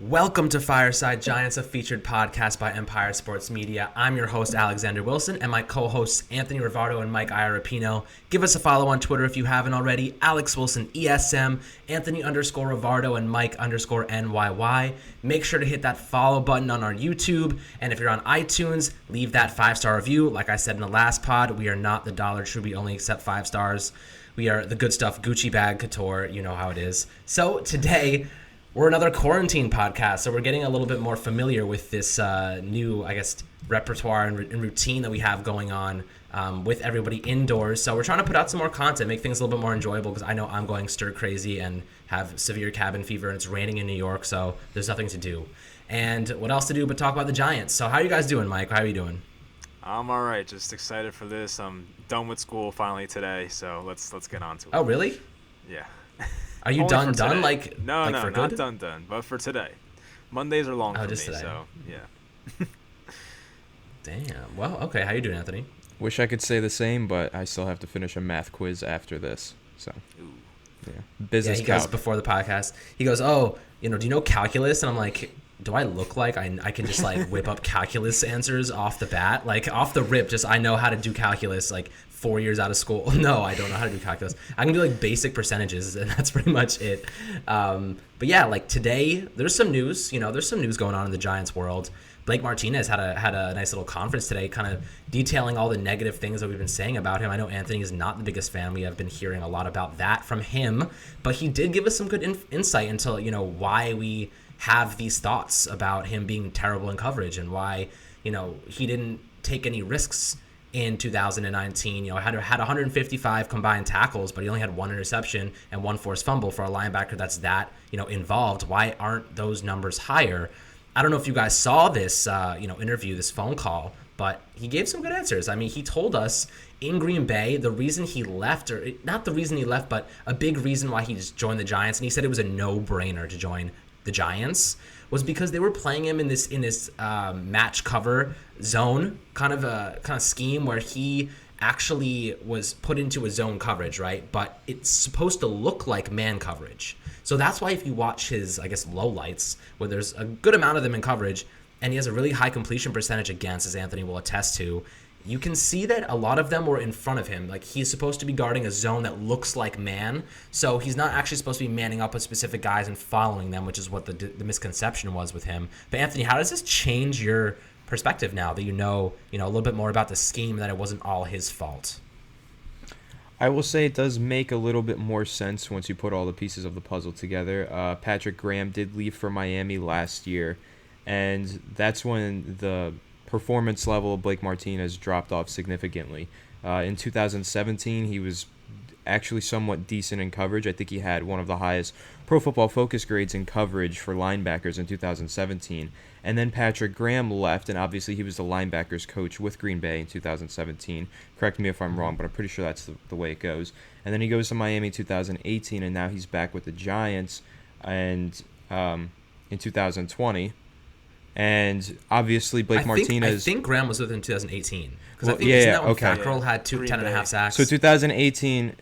Welcome to Fireside Giants, a featured podcast by Empire Sports Media. I'm your host, Alexander Wilson, and my co-hosts, Anthony Rivardo and Mike Iarapino. Give us a follow on Twitter if you haven't already, Alex Wilson ESM, Anthony_Rivardo, and Mike_NYY. Make sure to hit that follow button on our YouTube, and if you're on iTunes, leave that 5-star review. Like I said in the last pod, we are not the Dollar Tree, we only accept 5 stars. We are the good stuff, Gucci bag couture, you know how it is. So today, we're another quarantine podcast, so we're getting a little bit more familiar with this new, repertoire and routine that we have going on with everybody indoors. So we're trying to put out some more content, make things a little bit more enjoyable, because I know I'm going stir crazy and have severe cabin fever, and it's raining in New York, so there's nothing to do. And what else to do but talk about the Giants? So how are you guys doing, Mike? How are you doing? I'm all right. Just excited for this. I'm done with school finally today, so let's get on to it. Oh, really? Yeah. Are you done? Like no, for not good? done. But for today, Mondays are long for me. Today. So yeah. Damn. Well, okay. How you doing, Anthony? Wish I could say the same, but I still have to finish a math quiz after this. So, business. He goes before the podcast. He goes, "Oh, do you know calculus?" And I'm like, "Do I look like I can just like whip up calculus answers off the bat, like off the rip? Just I know how to do calculus, like." 4 years out of school. No, I don't know how to do calculus. I can do like basic percentages, and that's pretty much it. But yeah, like today, there's some news. There's some news going on in the Giants world. Blake Martinez had a nice little conference today, kind of detailing all the negative things that we've been saying about him. I know Anthony is not the biggest fan. We have been hearing a lot about that from him, but he did give us some good insight into why we have these thoughts about him being terrible in coverage, and why he didn't take any risks in 2019. Had 155 combined tackles, but he only had 1 interception and 1 forced fumble for a linebacker that's involved. Why aren't those numbers higher? I don't know if you guys saw this interview, this phone call, but he gave some good answers. I mean, he told us in Green Bay the reason he left, or not the reason he left, but a big reason why he just joined the Giants, and he said it was a no-brainer to join the Giants, was because they were playing him in this match cover zone kind of scheme where he actually was put into a zone coverage, right? But it's supposed to look like man coverage. So that's why if you watch his, lowlights, where there's a good amount of them in coverage, and he has a really high completion percentage against, as Anthony will attest to, you can see that a lot of them were in front of him. Like, he's supposed to be guarding a zone that looks like man, so he's not actually supposed to be manning up with specific guys and following them, which is what the misconception was with him. But Anthony, how does this change your perspective now that you know a little bit more about the scheme, that it wasn't all his fault? I will say it does make a little bit more sense once you put all the pieces of the puzzle together. Patrick Graham did leave for Miami last year, and that's when the performance level of Blake Martinez dropped off significantly. In 2017, he was actually somewhat decent in coverage. I think he had one of the highest Pro Football Focus grades in coverage for linebackers in 2017. And then Patrick Graham left, and obviously he was the linebackers coach with Green Bay in 2017. Correct me if I'm wrong, but I'm pretty sure that's the way it goes. And then he goes to Miami in 2018, and now he's back with the Giants and in 2020. And obviously Blake Martinez... I think Graham was within 2018. Because I think that when Fackrell had 10.5 sacks. So 2018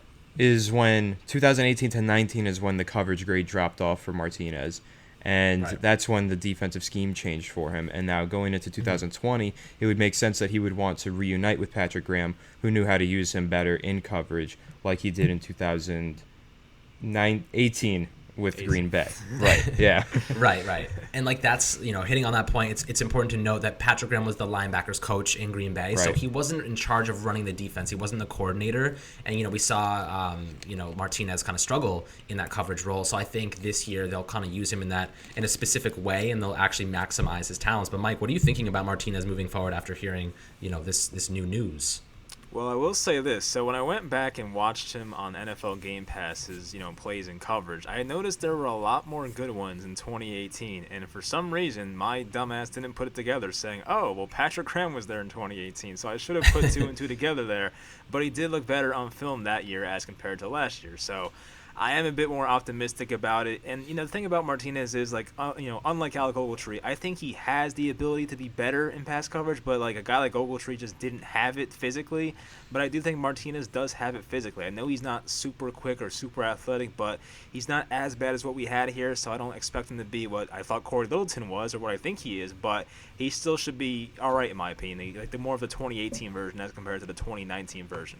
to 19 is when the coverage grade dropped off for Martinez. And that's when the defensive scheme changed for him. And now going into 2020, it would make sense that he would want to reunite with Patrick Graham, who knew how to use him better in coverage like he did in 2018 with Green Bay. Right, yeah. Right. And that's, hitting on that point, it's important to note that Patrick Graham was the linebackers coach in Green Bay. Right. So he wasn't in charge of running the defense. He wasn't the coordinator. And, we saw, Martinez kind of struggle in that coverage role. So I think this year they'll kind of use him in a specific way, and they'll actually maximize his talents. But Mike, what are you thinking about Martinez moving forward after hearing, this new news? Well, I will say this. So when I went back and watched him on NFL Game Pass, his plays and coverage, I noticed there were a lot more good ones in 2018. And for some reason, my dumbass didn't put it together, saying, "Oh, well, Patrick Graham was there in 2018, so I should have put 2 and 2 together there." But he did look better on film that year as compared to last year. So I am a bit more optimistic about it. And, the thing about Martinez is, like, unlike Alec Ogletree, I think he has the ability to be better in pass coverage, but, like, a guy like Ogletree just didn't have it physically. But I do think Martinez does have it physically. I know he's not super quick or super athletic, but he's not as bad as what we had here, so I don't expect him to be what I thought Corey Littleton was or what I think he is, but he still should be all right, in my opinion. Like, the more of the 2018 version as compared to the 2019 version.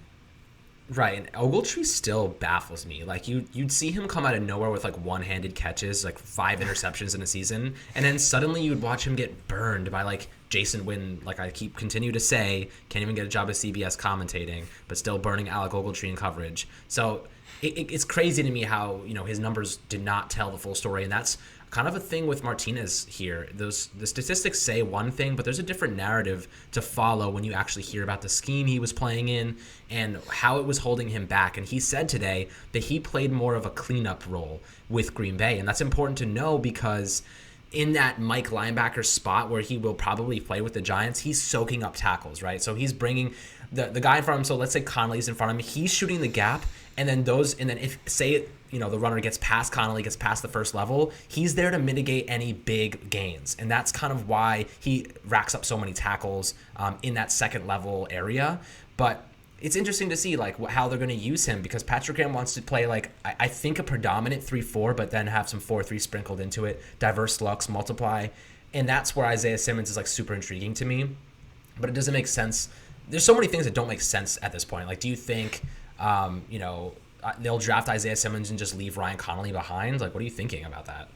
Right, and Ogletree still baffles me. Like, you'd see him come out of nowhere with, like, one-handed catches, like 5 interceptions in a season, and then suddenly you'd watch him get burned by, like, Jason Witten, like I continue to say, can't even get a job at CBS commentating, but still burning Alec Ogletree in coverage. So it's crazy to me how, his numbers did not tell the full story, and that's kind of a thing with Martinez here. The statistics say one thing, but there's a different narrative to follow when you actually hear about the scheme he was playing in and how it was holding him back. And he said today that he played more of a cleanup role with Green Bay, and that's important to know because in that Mike linebacker spot where he will probably play with the Giants, he's soaking up tackles, right? So he's bringing the guy in front of him. So let's say Connolly's in front of him. He's shooting the gap, and then if say the runner gets past Connolly, gets past the first level, he's there to mitigate any big gains, and that's kind of why he racks up so many tackles in that second level area. But it's interesting to see like how they're going to use him because Patrick Graham wants to play like I think a predominant 3-4, but then have some 4-3 sprinkled into it, diverse looks, multiply, and that's where Isaiah Simmons is like super intriguing to me. But it doesn't make sense. There's so many things that don't make sense at this point. Like, do you think they'll draft Isaiah Simmons and just leave Ryan Connolly behind? Like, what are you thinking about that?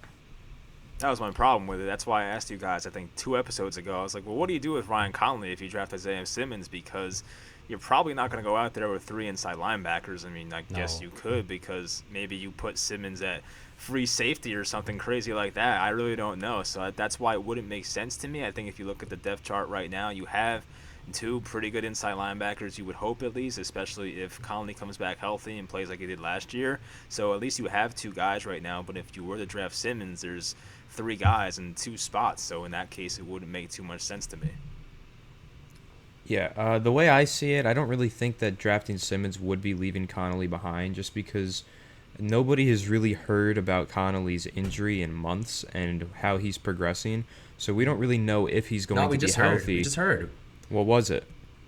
That was my problem with it. That's why I asked you guys, I think 2 episodes ago, I was like, well, what do you do with Ryan Connolly if you draft Isaiah Simmons? Because you're probably not going to go out there with 3 inside linebackers. I mean, I guess you could because maybe you put Simmons at free safety or something crazy like that. I really don't know. So that's why it wouldn't make sense to me. I think if you look at the depth chart right now, you have 2 pretty good inside linebackers, you would hope at least, especially if Connolly comes back healthy and plays like he did last year. So at least you have 2 guys right now. But if you were to draft Simmons, there's 3 guys in 2 spots. So in that case, it wouldn't make too much sense to me. Yeah, the way I see it, I don't really think that drafting Simmons would be leaving Connolly behind just because nobody has really heard about Connolly's injury in months and how he's progressing. So we don't really know if he's going to be healthy. We just heard. What was it?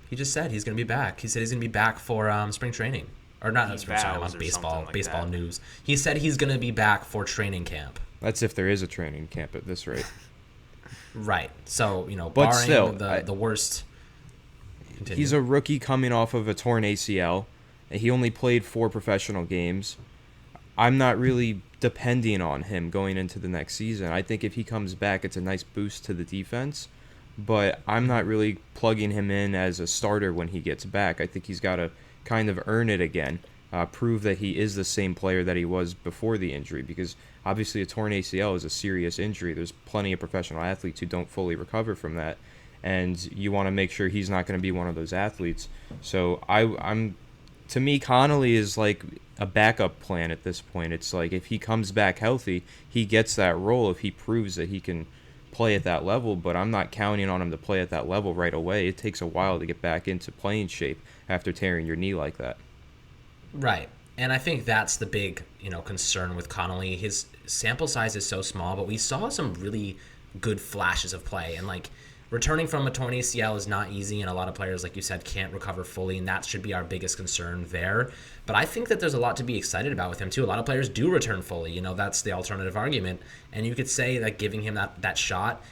He just said he's going to be back. He said he's going to be back for spring training. Or not spring training, on baseball news. He said he's going to be back for training camp. That's if there is a training camp at this rate. Right. So, but barring still, the worst. Continue. He's a rookie coming off of a torn ACL. And he only played 4 professional games. I'm not really depending on him going into the next season. I think if he comes back, it's a nice boost to the defense. But I'm not really plugging him in as a starter when he gets back. I think he's got to kind of earn it again, prove that he is the same player that he was before the injury, because obviously a torn ACL is a serious injury. There's plenty of professional athletes who don't fully recover from that, and you want to make sure he's not going to be one of those athletes. So to me, Connolly is like a backup plan at this point. It's like if he comes back healthy, he gets that role if he proves that he can play at that level, but I'm not counting on him to play at that level right away. It takes a while to get back into playing shape after tearing your knee like that. Right. And I think that's the big, concern with Connolly. His sample size is so small, but we saw some really good flashes of play. And returning from a torn ACL is not easy, and a lot of players, like you said, can't recover fully, and that should be our biggest concern there. But I think that there's a lot to be excited about with him, too. A lot of players do return fully. That's the alternative argument. And you could say that giving him that shot,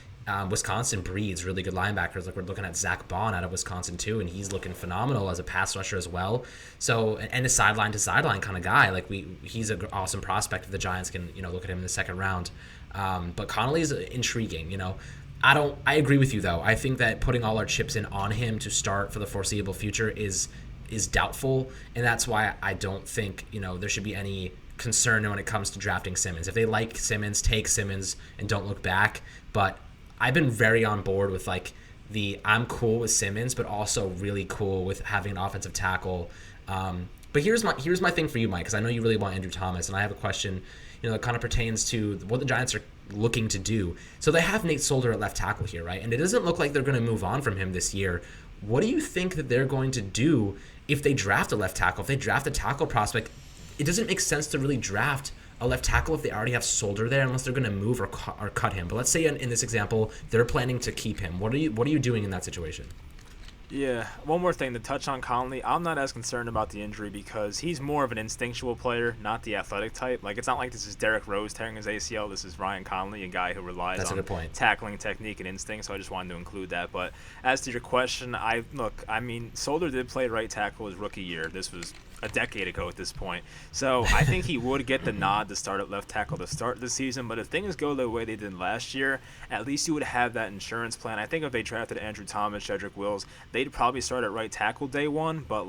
Wisconsin breeds really good linebackers. Like we're looking at Zach Bond out of Wisconsin, too, and he's looking phenomenal as a pass rusher as well. So, and a sideline-to-sideline kind of guy. He's an awesome prospect if the Giants can, look at him in the second round. But Connolly's intriguing, I agree with you, though. I think that putting all our chips in on him to start for the foreseeable future is doubtful, and that's why I don't think there should be any concern when it comes to drafting Simmons. If they like Simmons, take Simmons and don't look back. But I've been very on board with I'm cool with Simmons, but also really cool with having an offensive tackle. But here's my thing for you, Mike, because I know you really want Andrew Thomas, and I have a question that kind of pertains to what the Giants are looking to do. So they have Nate Solder at left tackle here, right? And it doesn't look like they're going to move on from him this year. What do you think that they're going to do if they draft a left tackle? If they draft a tackle prospect, it doesn't make sense to really draft a left tackle if they already have Solder there, unless they're going to move or cut him. But let's say in this example, they're planning to keep him. What are you doing in that situation? Yeah, one more thing to touch on Connolly. I'm not as concerned about the injury because he's more of an instinctual player, not the athletic type. Like, it's not like this is Derrick Rose tearing his ACL. This is Ryan Connolly, a guy who relies That's a on good point. tackling technique and instinct, so I just wanted to include that. But as to your question, Solder did play right tackle his rookie year. This was a decade ago at this point. So I think he would get the nod to start at left tackle to start the season. But if things go the way they did last year, at least you would have that insurance plan. I think if they drafted Andrew Thomas, Jedrick Wills, they'd probably start at right tackle day one. But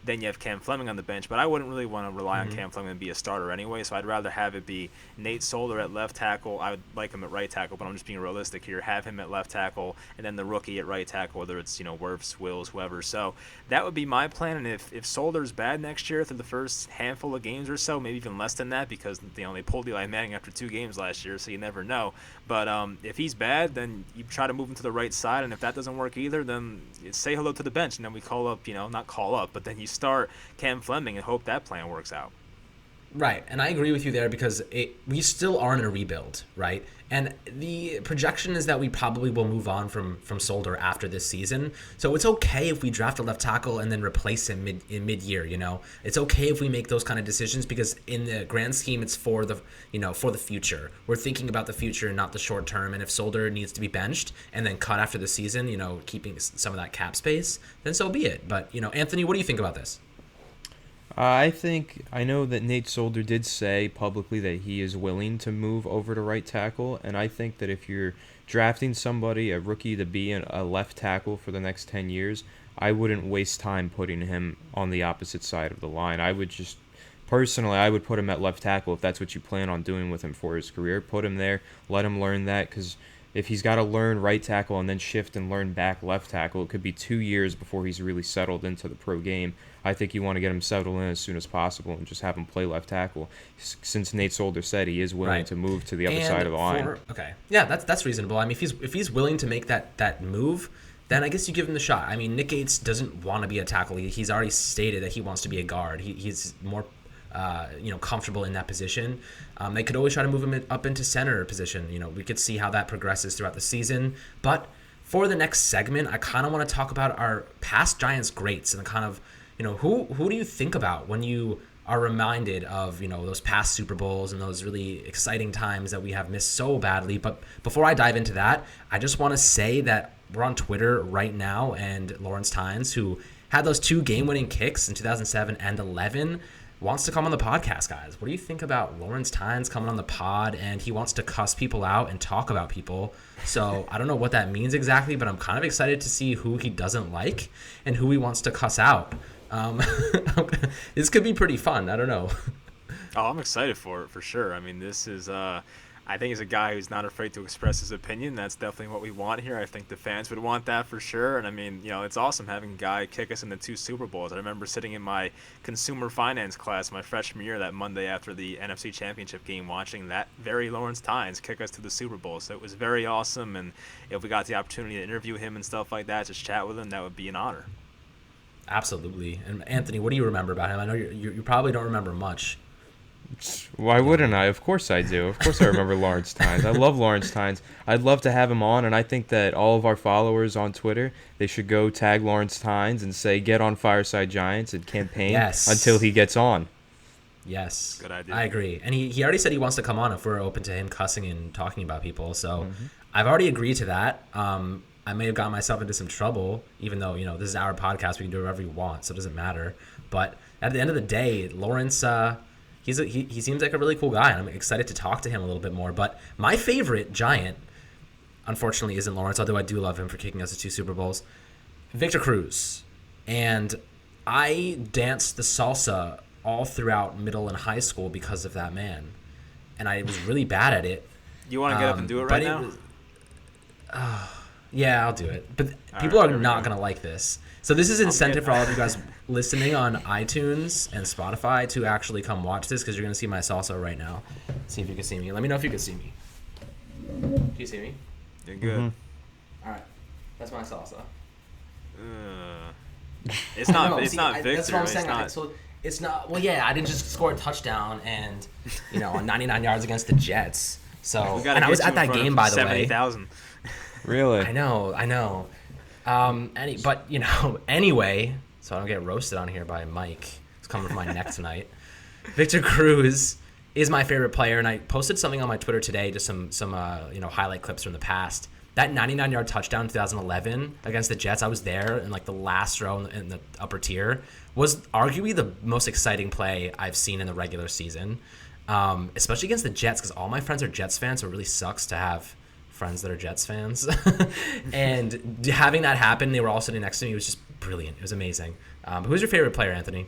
then you have Cam Fleming on the bench. But I wouldn't really want to rely on Cam Fleming to be a starter anyway. So I'd rather have it be Nate Solder at left tackle. I would like him at right tackle, but I'm just being realistic here. Have him at left tackle, and then the rookie at right tackle, whether it's Wirfs, Wills, whoever. So that would be my plan. And if Solder's bad next year through the first handful of games or so, maybe even less than that, because they pulled Eli Manning after 2 games last year, so you never know. But if he's bad, then you try to move him to the right side, and if that doesn't work either, then say hello to the bench, and then we call up, not call up, but then you start Cam Fleming and hope that plan works out. Right, and I agree with you there because we still are in a rebuild, right? And the projection is that we probably will move on from Solder after this season. So it's okay if we draft a left tackle and then replace him mid-year, It's okay if we make those kind of decisions because in the grand scheme, it's for the future. We're thinking about the future, not the short term. And if Solder needs to be benched and then cut after the season, keeping some of that cap space, then so be it. But, Anthony, what do you think about this? I know that Nate Solder did say publicly that he is willing to move over to right tackle, and I think that if you're drafting somebody, a rookie, to be a left tackle for the next 10 years, I wouldn't waste time putting him on the opposite side of the line. I would I would put him at left tackle if that's what you plan on doing with him for his career. Put him there, let him learn that, because if he's got to learn right tackle and then shift and learn back left tackle, it could be 2 years before he's really settled into the pro game. I think you want to get him settled in as soon as possible and just have him play left tackle, since Nate Solder said he is willing to move to the other side of the line. Okay, yeah, that's reasonable. I mean, if he's willing to make that move, then I guess you give him the shot. I mean, Nick Gates doesn't want to be a tackle. He's already stated that he wants to be a guard. He's more comfortable in that position. They could always try to move him up into center position. We could see how that progresses throughout the season. But for the next segment, I kind of want to talk about our past Giants greats and kind of, who do you think about when you are reminded of, those past Super Bowls and those really exciting times that we have missed so badly. But before I dive into that, I just want to say that we're on Twitter right now, and Lawrence Tynes, who had those 2 game-winning kicks in 2007 and 11, wants to come on the podcast, guys. What do you think about Lawrence Tynes coming on the pod? And he wants to cuss people out and talk about people. So I don't know what that means exactly, but I'm kind of excited to see who he doesn't like and who he wants to cuss out. This could be pretty fun. I don't know. Oh, I'm excited for it, for sure. I mean, this is I think he's a guy who's not afraid to express his opinion. That's definitely what we want here. I think the fans would want that for sure. And I mean, it's awesome having a guy kick us into 2 Super Bowls. I remember sitting in my consumer finance class my freshman year that Monday after the NFC Championship game, watching that very Lawrence Tynes kick us to the Super Bowl. So it was very awesome. And if we got the opportunity to interview him and stuff like that, just chat with him, that would be an honor. Absolutely. And Anthony, what do you remember about him? I know you probably don't remember much. Why wouldn't I? Of course I do. Of course I remember Lawrence Tynes. I love Lawrence Tynes. I'd love to have him on, and I think that all of our followers on Twitter, they should go tag Lawrence Tynes and say, get on Fireside Giants and campaign until he gets on. Yes. Good idea. I agree. And he already said he wants to come on if we're open to him cussing and talking about people. So I've already agreed to that. I may have gotten myself into some trouble, even though, this is our podcast. We can do whatever we want, so it doesn't matter. But at the end of the day, Lawrence... he seems like a really cool guy, and I'm excited to talk to him a little bit more. But my favorite Giant, unfortunately, isn't Lawrence, although I do love him for kicking us to 2 Super Bowls. Victor Cruz. And I danced the salsa all throughout middle and high school because of that man. And I was really bad at it. You want to get up and do it right now? Yeah, I'll do it. But people are not going to like this. So this is incentive for all of you guys listening on iTunes and Spotify to actually come watch this, because you're going to see my salsa right now. See if you can see me. Let me know if you can see me. Do you see me? You're good. All right. That's my salsa. It's not Victor. That's what I'm saying. Not... So It's not. Well, yeah, I didn't just score a touchdown and, on 99 yards against the Jets. So, and I was at that game, by the way. 70,000. Really? I know. Anyway, so I don't get roasted on here by Mike. It's coming from my neck tonight. Victor Cruz is my favorite player, and I posted something on my Twitter today, just some highlight clips from the past. That 99-yard touchdown in 2011 against the Jets, I was there in like the last row in the upper tier, was arguably the most exciting play I've seen in the regular season, especially against the Jets, because all my friends are Jets fans, so it really sucks to have friends that are Jets fans. And having that happen, they were all sitting next to me, it was just brilliant. It was amazing. Who's your favorite player, Anthony?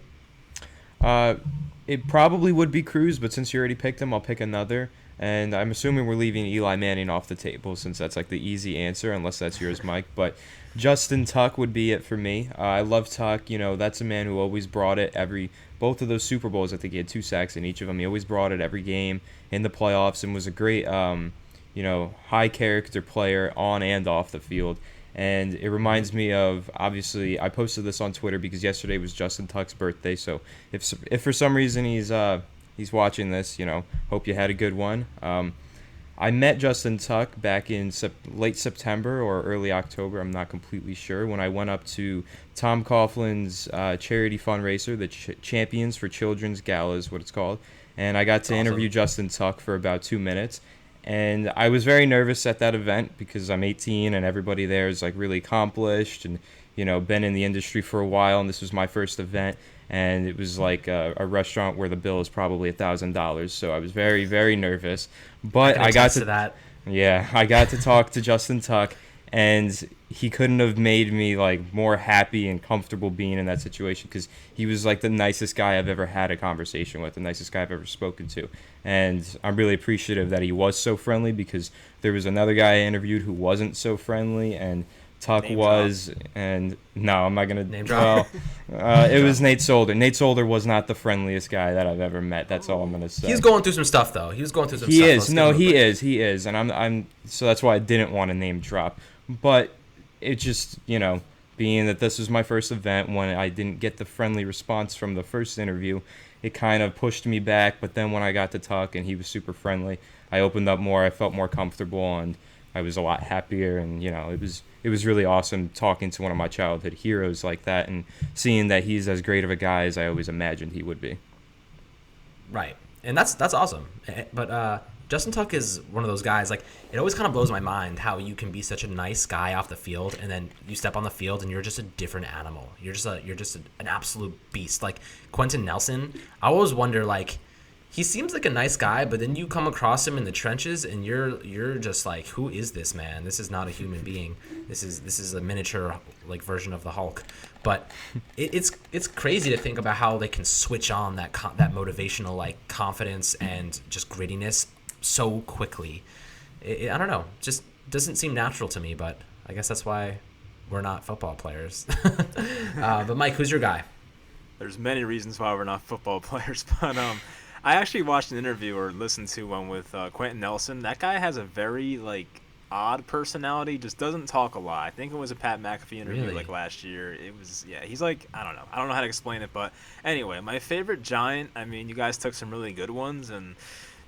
It probably would be Cruz, but since you already picked him, I'll pick another. And I'm assuming we're leaving Eli Manning off the table since that's like the easy answer, unless that's yours, Mike. But Justin Tuck would be it for me. I love Tuck. That's a man who always brought it both of those Super Bowls. I think he had 2 sacks in each of them. He always brought it every game in the playoffs and was a great, high character player on and off the field. And it reminds me of, obviously, I posted this on Twitter because yesterday was Justin Tuck's birthday. So if for some reason he's watching this, hope you had a good one. I met Justin Tuck back in late September or early October. I'm not completely sure. When I went up to Tom Coughlin's charity fundraiser, the Champions for Children's Gala is what it's called. And I got to interview Justin Tuck for about 2 minutes. And I was very nervous at that event because I'm 18 and everybody there is like really accomplished and, been in the industry for a while. And this was my first event. And it was like a restaurant where the bill is probably $1,000. So I was very, very nervous. But I got to that. Yeah, I got to talk to Justin Tuck, and he couldn't have made me like more happy and comfortable being in that situation because he was like the nicest guy I've ever had a conversation with, the nicest guy I've ever spoken to. And I'm really appreciative that he was so friendly because there was another guy I interviewed who wasn't so friendly, and Tuck was, and no, I'm not going to name drop. Well, it was Nate Solder. Nate Solder was not the friendliest guy that I've ever met. That's all I'm going to say. He's going through some stuff, though. He is. And I'm so that's why I didn't want to name drop. But it just, being that this was my first event, when I didn't get the friendly response from the first interview, it kind of pushed me back. But then when I got to Tuck and he was super friendly, I opened up more. I felt more comfortable, and I was a lot happier. And, it was really awesome talking to one of my childhood heroes like that and seeing that he's as great of a guy as I always imagined he would be. Right. And that's awesome. But Justin Tuck is one of those guys, like, it always kind of blows my mind how you can be such a nice guy off the field and then you step on the field and you're just a different animal. You're just an absolute beast. Like Quentin Nelson, I always wonder, like, he seems like a nice guy, but then you come across him in the trenches and you're just like, who is this man? This is not a human being. This is a miniature like version of the Hulk. But it's crazy to think about how they can switch on that motivational like confidence and just grittiness so quickly. I don't know, just doesn't seem natural to me. But I guess that's why we're not football players. But Mike, who's your guy? There's many reasons why we're not football players, but I actually watched an interview or listened to one with Quentin Nelson. That guy has a very odd personality. Just doesn't talk a lot. I think it was a Pat McAfee interview really? Last year. It was he's I don't know how to explain it, but anyway, my favorite Giant. I mean, you guys took some really good ones, and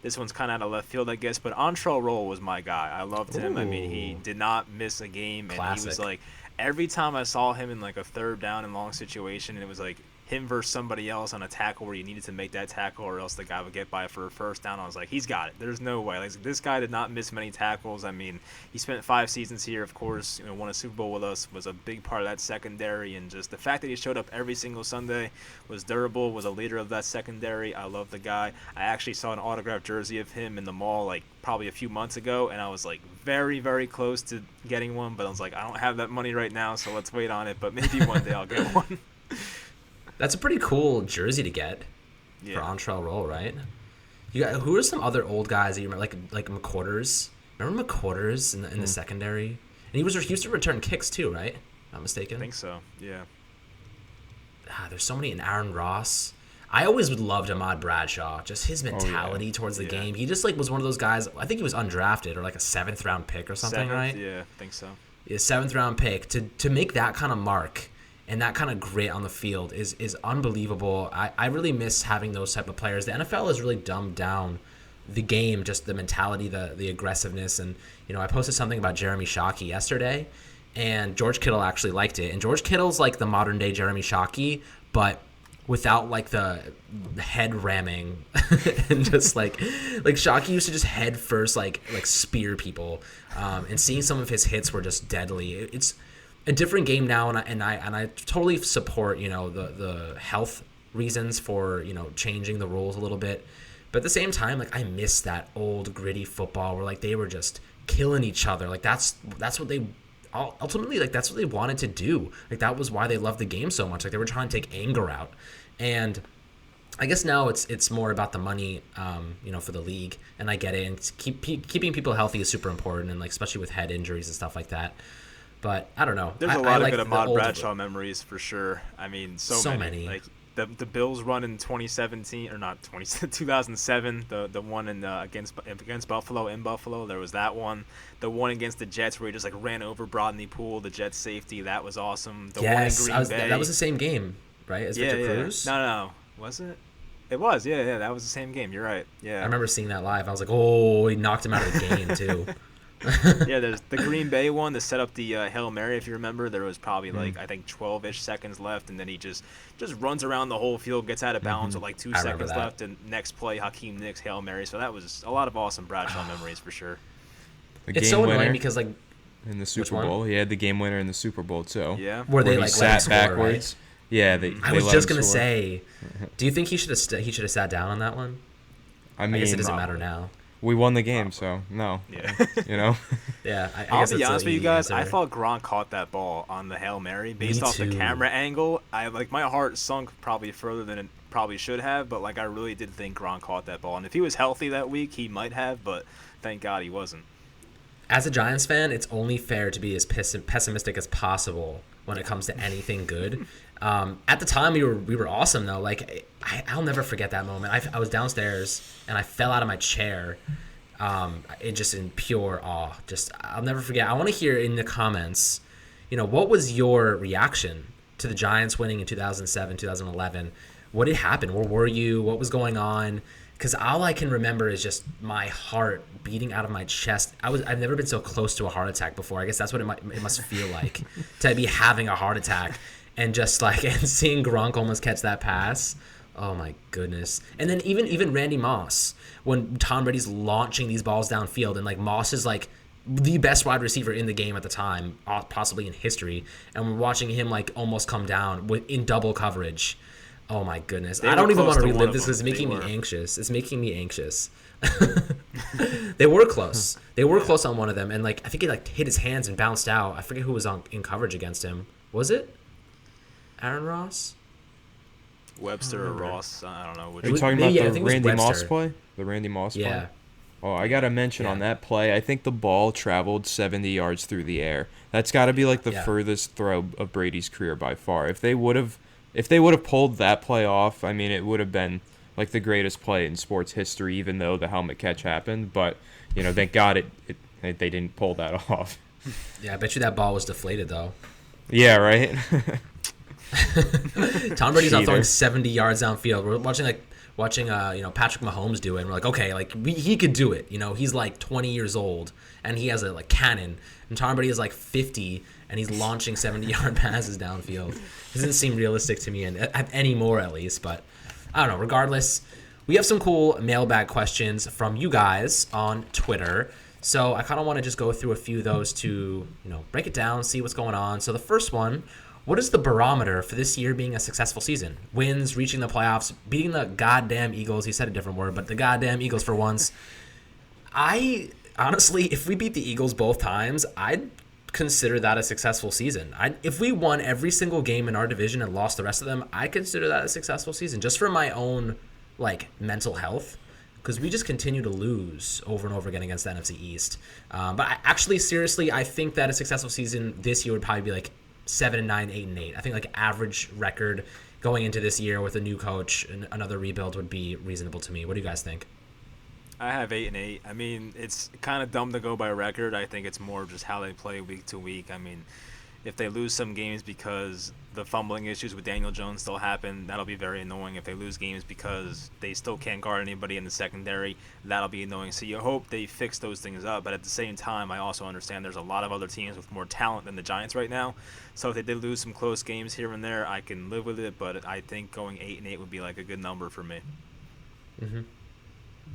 this one's kind of out of left field, I guess. But Antrel Rolle was my guy. I loved him. Ooh. I mean, he did not miss a game, and Classic. he was every time I saw him in a 3rd down and long situation, and it was him versus somebody else on a tackle where you needed to make that tackle or else the guy would get by for a 1st down. I was like, he's got it. There's no way. This guy did not miss many tackles. I mean, he spent 5 seasons here, of course, won a Super Bowl with us, was a big part of that secondary, and just the fact that he showed up every single Sunday, was durable, was a leader of that secondary. I love the guy. I actually saw an autographed jersey of him in the mall probably a few months ago, and I was very, very close to getting one, but I was I don't have that money right now, so let's wait on it, but maybe one day I'll get one. That's a pretty cool jersey to get for Antrel Rolle, right? Who are some other old guys that you remember, like McQuarters? Remember McQuarters in the secondary? And he used to return kicks too, right? Not mistaken. I think so. Yeah. There's so many. And Aaron Ross. I always loved Ahmad Bradshaw. Just his mentality towards the game. He just was one of those guys. I think he was undrafted or a 7th round pick or something, right? Yeah, I think so. Yeah, 7th round pick to make that kind of mark. and that kind of grit on the field is unbelievable. I really miss having those type of players. The NFL has really dumbed down the game, just the mentality, the aggressiveness. And, I posted something about Jeremy Shockey yesterday, and George Kittle actually liked it. And George Kittle's like the modern day Jeremy Shockey, but without like the head ramming and just like Shockey used to just head first like spear people, and seeing some of his hits were just deadly. It's a different game now, and I totally support the health reasons for changing the rules a little bit, but at the same time, like, I miss that old gritty football where like they were just killing each other. Like that's what they ultimately, like, that's what they wanted to do. Like that was why they loved the game so much. Like they were trying to take anger out. And I guess now it's more about the money, for the league, and I get it. And keeping people healthy is super important, and like especially with head injuries and stuff like that. But I don't know. There's a lot of good Ahmad Bradshaw memories for sure. I mean, so many. Like the Bills run in 2017 or not 2007. The one in against Buffalo in Buffalo. There was that one. The one against the Jets where he just like ran over Brodney Poole, the Jets safety. That was awesome. The one in Green Bay. That was the same game, right? As Victor Cruz? No. Was it? It was. Yeah. That was the same game. You're right. Yeah. I remember seeing that live. I was like, oh, he knocked him out of the game too. Yeah, there's the Green Bay one to set up the Hail Mary. If you remember, there was probably like I think 12-ish seconds left, and then he just runs around the whole field, gets out of bounds with like 2 seconds left, and next play Hakeem Nicks Hail Mary. So that was a lot of awesome Bradshaw memories for sure. It's so annoying because like in the Super Bowl, he had the game winner in the Super Bowl too. Yeah, where they like sat score, backwards. Right? Yeah, I was just gonna say, do you think he should have sat down on that one? I mean, I guess it doesn't matter now. We won the game, so no. Yeah. Yeah, I'll be honest with you guys. I thought Gronk caught that ball on the Hail Mary based off the camera angle. My heart sunk probably further than it probably should have, but like I really did think Gronk caught that ball. And if he was healthy that week, he might have, but thank God he wasn't. As a Giants fan, it's only fair to be as pessimistic as possible when it comes to anything good. At the time, we were awesome though. Like I'll never forget that moment. I was downstairs and I fell out of my chair, just in pure awe. Just I'll never forget. I want to hear in the comments, what was your reaction to the Giants winning in 2007, 2011? What had happened? Where were you? What was going on? Because all I can remember is just my heart beating out of my chest. I've never been so close to a heart attack before. I guess that's what it must feel like to be having a heart attack, and just like and seeing Gronk almost catch that pass. Oh my goodness! And then even Randy Moss, when Tom Brady's launching these balls downfield, and like Moss is like the best wide receiver in the game at the time, possibly in history, and we're watching him like almost come down in double coverage. Oh my goodness. I don't even want to relive this because it's making me anxious. It's making me anxious. They were close. They were close on one of them, and like I think it like hit his hands and bounced out. I forget who was in coverage against him. Was it Aaron Ross? Webster or Ross? I don't know. Are you talking about the Randy Moss play? The Randy Moss play? Yeah. Oh, I got to mention on that play, I think the ball traveled 70 yards through the air. That's got to be like the furthest throw of Brady's career by far. If they would have pulled that play off, I mean, it would have been like the greatest play in sports history, even though the helmet catch happened. But, thank God they didn't pull that off. Yeah, I bet you that ball was deflated, though. Yeah, right? Tom Brady's not throwing 70 yards downfield. We're watching Patrick Mahomes do it, and we're like, okay, like he could do it. He's like 20 years old, and he has a like cannon. And Tom Brady is like 50, and he's launching 70-yard passes downfield. Doesn't seem realistic to me anymore, at least. But I don't know. Regardless, we have some cool mailbag questions from you guys on Twitter. So I kind of want to just go through a few of those to break it down, see what's going on. So the first one. What is the barometer for this year being a successful season? Wins, reaching the playoffs, beating the goddamn Eagles. He said a different word, but the goddamn Eagles for once. I honestly, if we beat the Eagles both times, I'd consider that a successful season. If we won every single game in our division and lost the rest of them, I consider that a successful season, just for my own mental health, because we just continue to lose over and over again against the NFC East. But seriously, I think that a successful season this year would probably be 7-9, 8-8. I think average record going into this year with a new coach and another rebuild would be reasonable to me. What do you guys think? I have 8-8. I mean, it's kind of dumb to go by record. I think it's more just how they play week to week. I mean, If they lose some games because the fumbling issues with Daniel Jones still happen, that'll be very annoying. If they lose games because they still can't guard anybody in the secondary, that'll be annoying. So you hope they fix those things up. But at the same time, I also understand there's a lot of other teams with more talent than the Giants right now. So if they did lose some close games here and there, I can live with it. But I think going 8-8 would be like a good number for me. Mm-hmm.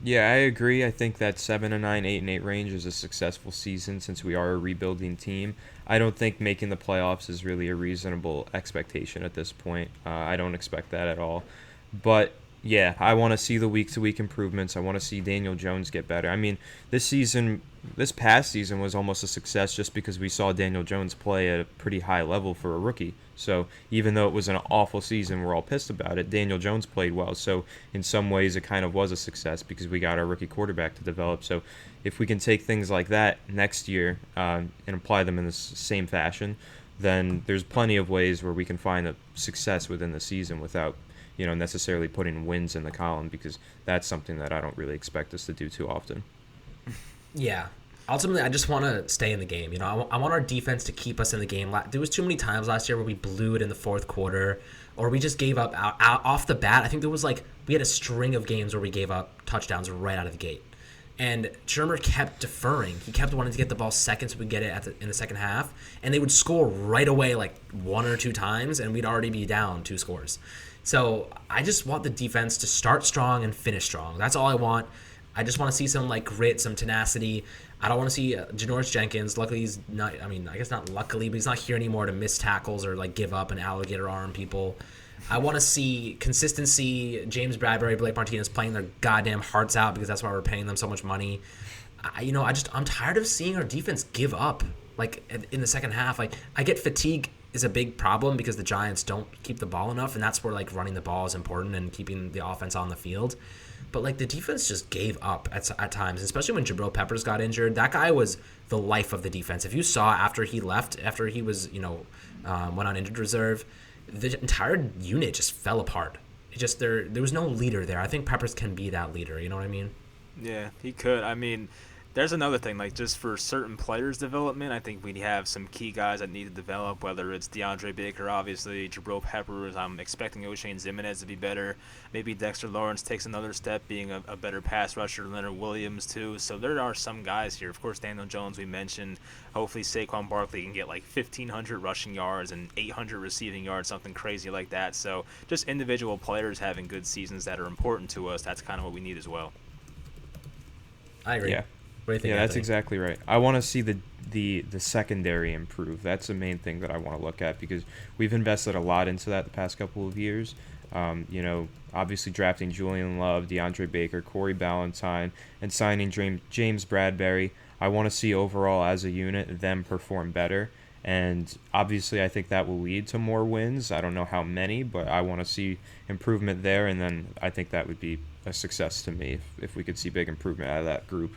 Yeah, I agree. I think that 7-9, 8-8 range is a successful season since we are a rebuilding team. I don't think making the playoffs is really a reasonable expectation at this point. I don't expect that at all. But yeah, I want to see the week-to-week improvements. I want to see Daniel Jones get better. I mean, this past season was almost a success just because we saw Daniel Jones play at a pretty high level for a rookie. So even though it was an awful season, we're all pissed about it, Daniel Jones played well. So in some ways, it kind of was a success because we got our rookie quarterback to develop. So if we can take things like that next year and apply them in the same fashion, then there's plenty of ways where we can find a success within the season without necessarily putting wins in the column, because that's something that I don't really expect us to do too often. Yeah. Ultimately, I just want to stay in the game. I want our defense to keep us in the game. There was too many times last year where we blew it in the fourth quarter, or we just gave up out off the bat. I think there was we had a string of games where we gave up touchdowns right out of the gate. And Shermer kept deferring. He kept wanting to get the ball second so we'd get it in the second half. And they would score right away one or two times, and we'd already be down 2 scores. So I just want the defense to start strong and finish strong. That's all I want. I just want to see some grit, some tenacity. I don't want to see Janoris Jenkins. Luckily, he's not. I mean, I guess not luckily, but he's not here anymore to miss tackles or give up and alligator arm people. I want to see consistency. James Bradbury, Blake Martinez playing their goddamn hearts out because that's why we're paying them so much money. I'm tired of seeing our defense give up in the second half. I get fatigue is a big problem because the Giants don't keep the ball enough, and that's where running the ball is important and keeping the offense on the field. But the defense just gave up at times, especially when Jabril Peppers got injured. That guy was the life of the defense. If you saw after he left, after he was went on injured reserve, the entire unit just fell apart. There was no leader there. I think Peppers can be that leader. You know what I mean? Yeah, he could. I mean, there's another thing, just for certain players' development, I think we have some key guys that need to develop, whether it's DeAndre Baker, obviously, Jabril Peppers. I'm expecting O'Shane Ximines to be better. Maybe Dexter Lawrence takes another step, being a better pass rusher. Leonard Williams, too. So there are some guys here. Of course, Daniel Jones, we mentioned. Hopefully, Saquon Barkley can get 1,500 rushing yards and 800 receiving yards, something crazy like that. So just individual players having good seasons that are important to us, that's kind of what we need as well. I agree. Yeah. What do you think, Yeah, that's Anthony? exactly right. I want to see the secondary improve. That's the main thing that I want to look at because we've invested a lot into that the past couple of years. Obviously drafting Julian Love, DeAndre Baker, Corey Ballantyne, and signing James Bradbury. I want to see overall as a unit them perform better. And obviously I think that will lead to more wins. I don't know how many, but I want to see improvement there. And then I think that would be a success to me if we could see big improvement out of that group.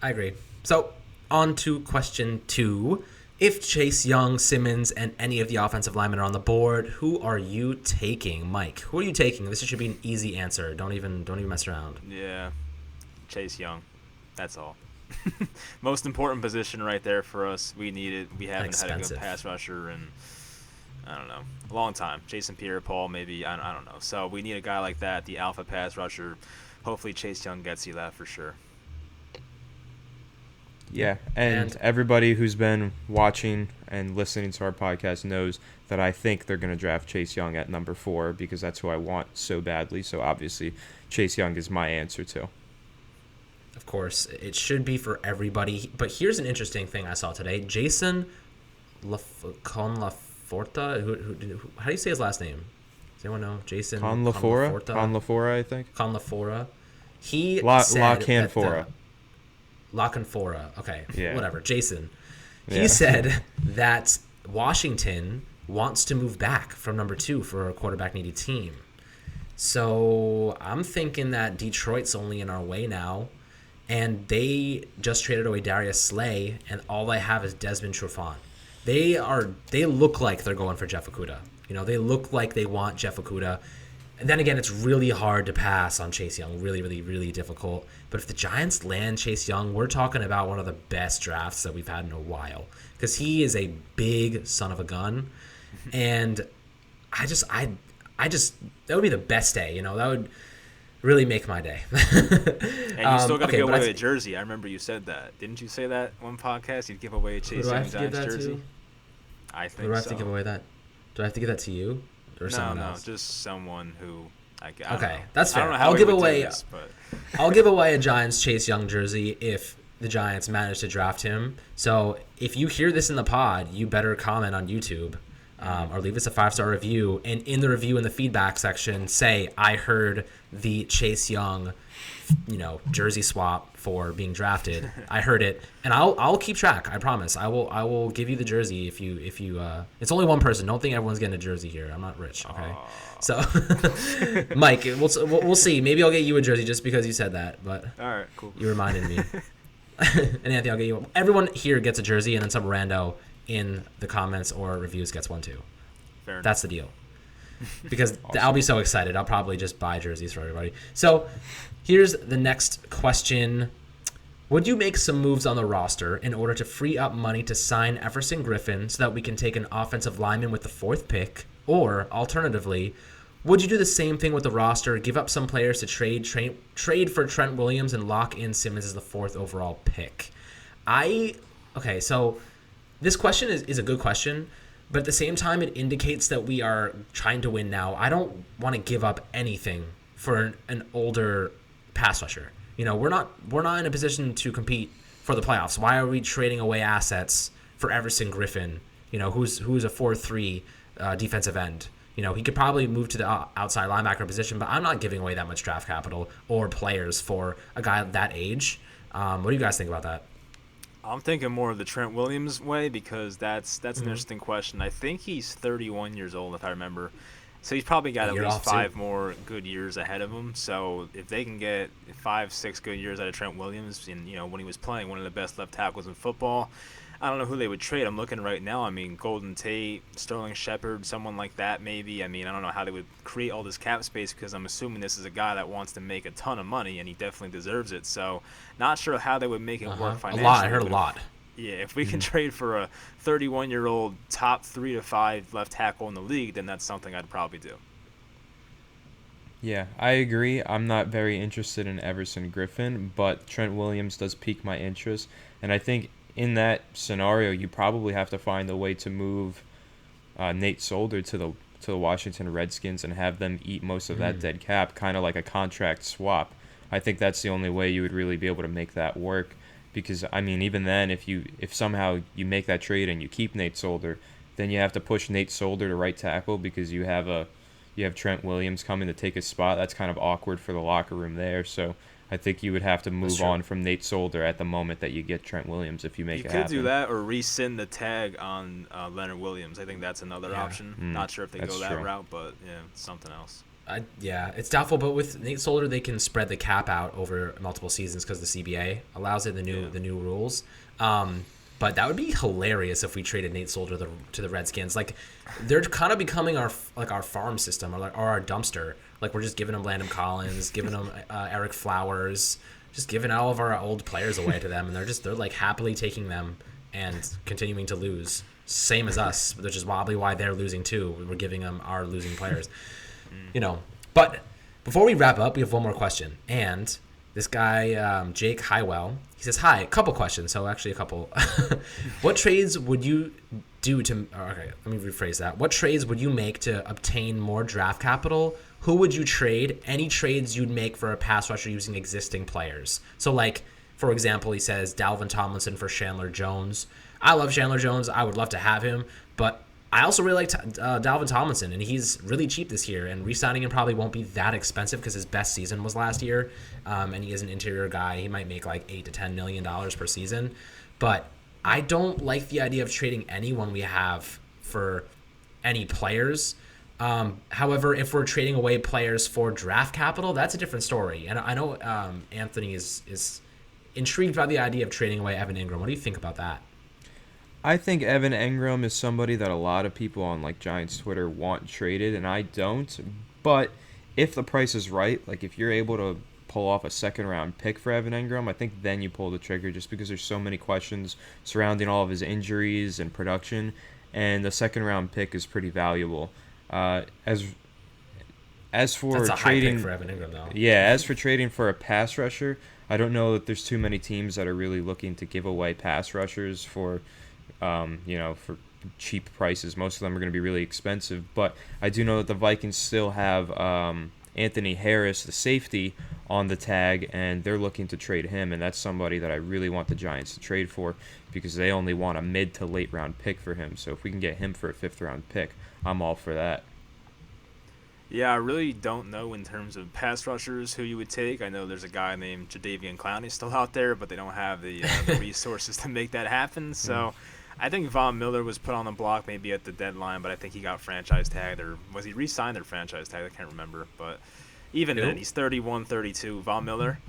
I agree. So, on to question 2. If Chase Young, Simmons, and any of the offensive linemen are on the board, who are you taking? Mike, who are you taking? This should be an easy answer. Don't even mess around. Yeah, Chase Young. That's all. Most important position right there for us. We need it. We haven't had a good pass rusher in, I don't know, a long time. Jason Pierre-Paul, maybe. I don't know. So we need a guy like that, the alpha pass rusher. Hopefully Chase Young gets you that for sure. Yeah, and everybody who's been watching and listening to our podcast knows that I think they're going to draft Chase Young at number 4 because that's who I want so badly. So obviously, Chase Young is my answer too. Of course, it should be for everybody. But here's an interesting thing I saw today. Jason Conlaforta, who how do you say his last name? Does anyone know? Jason Conlafora? Conlafora, I think. Conlafora. He said La Canfora. La Canfora. Okay, yeah. Whatever. Jason. He said that Washington wants to move back from number 2 for a quarterback-needy team. So I'm thinking that Detroit's only in our way now, and they just traded away Darius Slay, and all they have is Desmond Trufant. They look like they're going for Jeff Okudah. They look like they want Jeff Okudah. And then again, it's really hard to pass on Chase Young. Really, really, really difficult. But if the Giants land Chase Young, we're talking about one of the best drafts that we've had in a while. Because he is a big son of a gun. And I just that would be the best day. That would really make my day. And you still got to give away a jersey. I remember you said that. Didn't you say that one podcast? You'd give away a Chase Young Giants jersey? I think so. Do I have to give away that? Do I have to give that to you? Or someone else? No, just someone who. Okay, that's fair. I don't know how I'll give away a Giants Chase Young jersey if the Giants manage to draft him. So if you hear this in the pod, you better comment on YouTube or leave us a 5-star review. And in the review in the feedback section, say, I heard the Chase Young, jersey swap for being drafted. I heard it, and I'll keep track. I promise. I will give you the jersey if you. It's only one person. Don't think everyone's getting a jersey here. I'm not rich. Okay. So, Mike, we'll see. Maybe I'll get you a jersey just because you said that. But all right, cool. You reminded me. And Anthony, I'll get you one. Everyone here gets a jersey, and then some rando in the comments or reviews gets one too. Fair enough. That's the deal. Because awesome. I'll be so excited. I'll probably just buy jerseys for everybody. So here's the next question. Would you make some moves on the roster in order to free up money to sign Everson Griffin so that we can take an offensive lineman with the 4th pick? Or, alternatively, would you do the same thing with the roster, give up some players to trade for Trent Williams and lock in Simmons as the 4th overall pick? Okay, so this question is a good question. But at the same time, it indicates that we are trying to win now. I don't want to give up anything for an older pass rusher. We're not in a position to compete for the playoffs. Why are we trading away assets for Everson Griffin? Who's a 4-3 defensive end. He could probably move to the outside linebacker position, but I'm not giving away that much draft capital or players for a guy that age. What do you guys think about that? I'm thinking more of the Trent Williams way because that's an interesting question. I think he's 31 years old, if I remember. So he's probably got at least 5 more good years ahead of him. So if they can get 5-6 good years out of Trent Williams, and when he was playing one of the best left tackles in football, I don't know who they would trade. I'm looking right now. Golden Tate, Sterling Shepard, someone like that maybe. I don't know how they would create all this cap space because I'm assuming this is a guy that wants to make a ton of money, and he definitely deserves it. So not sure how they would make it work financially. A lot. I heard a lot. Yeah, if we can trade for a 31-year-old top 3 to 5 left tackle in the league, then that's something I'd probably do. Yeah, I agree. I'm not very interested in Everson Griffin, but Trent Williams does pique my interest. And I think in that scenario, you probably have to find a way to move Nate Solder to the Washington Redskins and have them eat most of that dead cap, kind of like a contract swap. I think that's the only way you would really be able to make that work. Because even then, if somehow you make that trade and you keep Nate Solder, then you have to push Nate Solder to right tackle because you have Trent Williams coming to take his spot. That's kind of awkward for the locker room there. So I think you would have to move on from Nate Solder at the moment that you get Trent Williams if you make it happen. You could do that or rescind the tag on Leonard Williams. I think that's another option. Not sure if they go that route, but it's something else. It's doubtful, but with Nate Solder, they can spread the cap out over multiple seasons because the CBA allows it, the new rules. But that would be hilarious if we traded Nate Solder to the Redskins. Like, they're kind of becoming our farm system or our dumpster. Like, we're just giving them Landon Collins, giving them Eric Flowers, just giving all of our old players away to them, and they're like happily taking them and continuing to lose. Same as us, which is probably why they're losing too. We're giving them our losing players. But before we wrap up, we have one more question. And this guy, Jake Highwell, he says, hi, a couple questions. So actually a couple. What trades would you do to, okay, let me rephrase that. What trades would you make to obtain more draft capital? Who would you trade? Any trades you'd make for a pass rusher using existing players? So like, for example, he says Dalvin Tomlinson for Chandler Jones. I love Chandler Jones. I would love to have him, but I also really like Dalvin Tomlinson, and he's really cheap this year, and re-signing him probably won't be that expensive because his best season was last year, and he is an interior guy. He might make like $8 to $10 million per season, but I don't like the idea of trading anyone we have for any players. However, if we're trading away players for draft capital, that's a different story, and I know Anthony is intrigued by the idea of trading away Evan Ingram. What do you think about that? I think Evan Engram is somebody that a lot of people on like Giants Twitter want traded, and I don't. But if the price is right, like if you're able to pull off a second round pick for Evan Engram, I think then you pull the trigger just because there's so many questions surrounding all of his injuries and production, and the second round pick is pretty valuable. As for That's a trading, high pick for Evan Ingram, though. yeah, as for trading for a pass rusher, I don't know that there's too many teams that are really looking to give away pass rushers for, for cheap prices. Most of them are going to be really expensive, but I do know that the Vikings still have Anthony Harris, the safety, on the tag, and they're looking to trade him, and that's somebody that I really want the Giants to trade for because they only want a mid to late round pick for him. So if we can get him for a 5th round pick, I'm all for that. Yeah, I really don't know in terms of pass rushers who you would take. I know there's a guy named Jadeveon Clowney still out there, but they don't have the resources to make that happen. So I think Von Miller was put on the block maybe at the deadline, but I think he got franchise tagged, or was he re-signed or franchise tagged? I can't remember. But even then, he's 31, 32. Von Miller?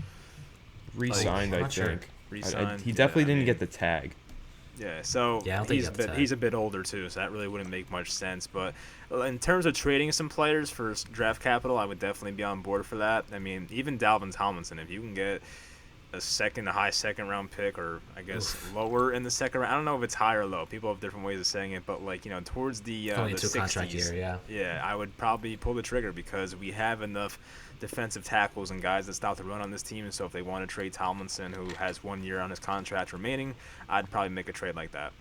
Re-signed, I sure. think. Re-signed. He definitely didn't get the tag. Yeah, so Yeah, I don't think he's a bit older too, so that really wouldn't make much sense. But in terms of trading some players for draft capital, I would definitely be on board for that. I mean, even Dalvin Tomlinson, if you can get a high second round pick, or I guess lower in the second round. I don't know if it's high or low. People have different ways of saying it, but towards the Going into a 60s, contract year, yeah, I would probably pull the trigger because we have enough defensive tackles and guys that stop the run on this team. And so if they want to trade Tomlinson, who has 1 year on his contract remaining, I'd probably make a trade like that.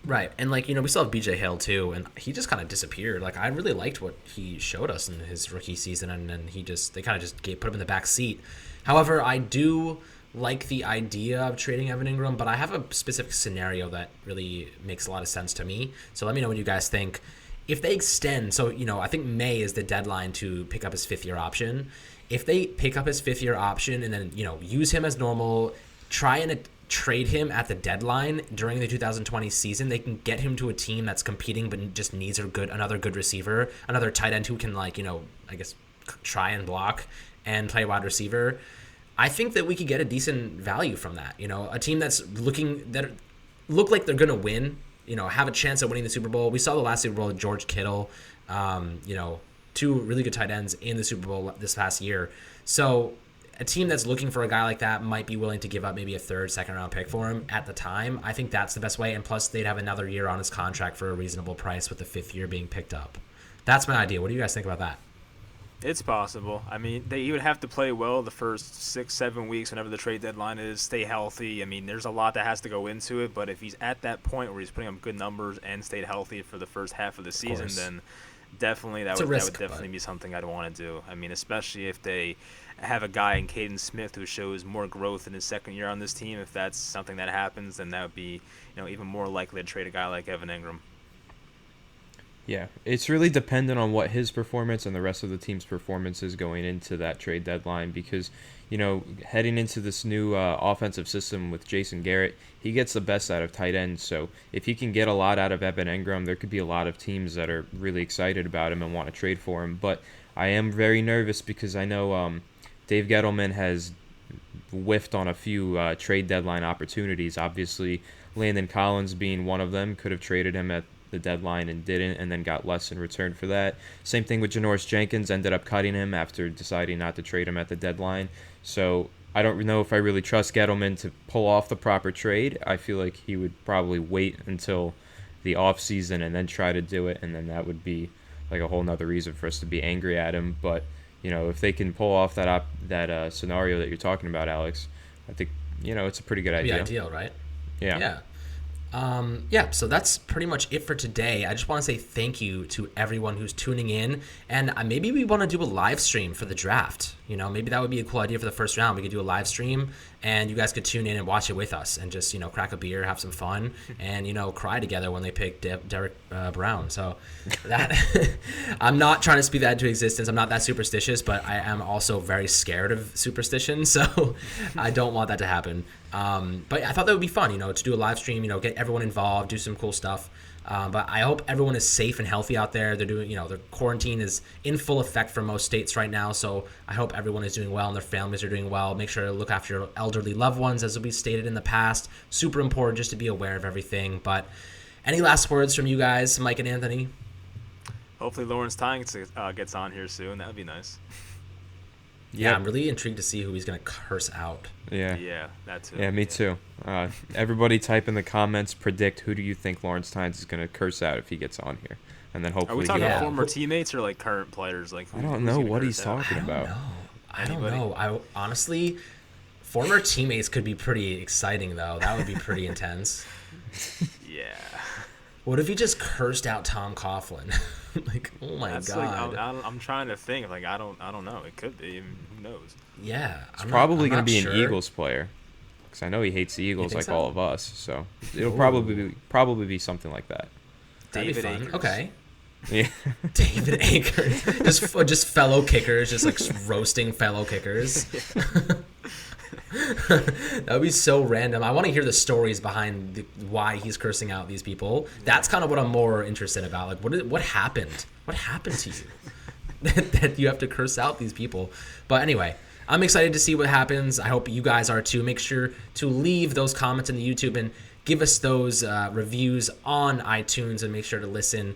Right, and we still have BJ Hill too, and he just kind of disappeared. I really liked what he showed us in his rookie season, and then they kind of just put him in the back seat. However, I do like the idea of trading Evan Ingram, but I have a specific scenario that really makes a lot of sense to me. So let me know what you guys think. If they extend, so I think May is the deadline to pick up his 5th-year option. If they pick up his 5th-year option and then use him as normal, try and trade him at the deadline during the 2020 season, they can get him to a team that's competing but just needs another good receiver, another tight end who can I guess try and block and play wide receiver. I think that we could get a decent value from that. A team that look like they're gonna win. Have a chance at winning the Super Bowl. We saw the last Super Bowl with George Kittle. 2 really good tight ends in the Super Bowl this past year. So a team that's looking for a guy like that might be willing to give up maybe a 3rd, 2nd round pick for him at the time. I think that's the best way. And plus, they'd have another year on his contract for a reasonable price with the 5th year being picked up. That's my idea. What do you guys think about that? It's possible. I mean, he would have to play well the first 6-7 weeks whenever the trade deadline is, stay healthy. I mean, there's a lot that has to go into it, but if he's at that point where he's putting up good numbers and stayed healthy for the first half of the season, then definitely that would definitely be something I'd want to do. I mean, especially if they have a guy in Caden Smith who shows more growth in his 2nd year on this team. If that's something that happens, then that would be even more likely to trade a guy like Evan Engram. Yeah, it's really dependent on what his performance and the rest of the team's performance is going into that trade deadline because, heading into this new offensive system with Jason Garrett, he gets the best out of tight ends. So if he can get a lot out of Evan Engram, there could be a lot of teams that are really excited about him and want to trade for him. But I am very nervous because I know Dave Gettleman has whiffed on a few trade deadline opportunities. Obviously, Landon Collins being one of them, could have traded him at the deadline and didn't, and then got less in return for that. Same thing with Janoris Jenkins, ended up cutting him after deciding not to trade him at the deadline. So I don't know if I really trust Gettleman to pull off the proper trade. I feel like he would probably wait until the offseason and then try to do it, and then that would be like a whole nother reason for us to be angry at him. But if they can pull off that scenario that you're talking about, Alex, I think it's a pretty good idea. It'd be ideal, right? Yeah. So that's pretty much it for today. I just want to say thank you to everyone who's tuning in, and maybe we want to do a live stream for the draft. Maybe that would be a cool idea for the first round. We could do a live stream, and you guys could tune in and watch it with us, and just crack a beer, have some fun, and cry together when they pick Derek Brown. So that I'm not trying to speak that into existence. I'm not that superstitious, but I am also very scared of superstition, so I don't want that to happen. But I thought that would be fun, to do a live stream, get everyone involved, do some cool stuff. But I hope everyone is safe and healthy out there. They're doing, their quarantine is in full effect for most states right now. So I hope everyone is doing well and their families are doing well. Make sure to look after your elderly loved ones, as we stated in the past. Super important just to be aware of everything. But any last words from you guys, Mike and Anthony? Hopefully Lawrence Tynes gets on here soon. That would be nice. Yeah, I'm really intrigued to see who he's going to curse out. Yeah, that too. Yeah, me too. Everybody type in the comments, predict who do you think Lawrence Tynes is going to curse out if he gets on here. And then hopefully Are we talking former teammates or like current players? Like I don't know what he's talking about. I don't know. I honestly, former teammates could be pretty exciting though. That would be pretty intense. Yeah. What if he just cursed out Tom Coughlin? Like, oh my god. Like, I'm trying to think. Like, I don't know. It could be. Who knows? Yeah. It's probably going to be an Eagles player, because I know he hates the Eagles like all of us. So it'll probably be something like that. David Akers. Okay. Yeah. David Akers. just fellow kickers, just like roasting fellow kickers. That would be so random. I want to hear the stories behind why he's cursing out these people. That's kind of what I'm more interested about. Like, what happened? What happened to you that you have to curse out these people? But anyway, I'm excited to see what happens. I hope you guys are too. Make sure to leave those comments in the YouTube and give us those reviews on iTunes, and make sure to listen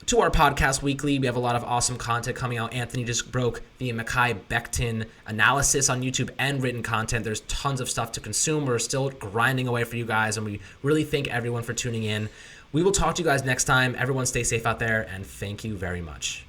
to our podcast weekly. We have a lot of awesome content coming out. Anthony just broke the Mekhi Becton analysis on YouTube and written content. There's tons of stuff to consume. We're still grinding away for you guys, and we really thank everyone for tuning in. We will talk to you guys next time. Everyone stay safe out there, and thank you very much.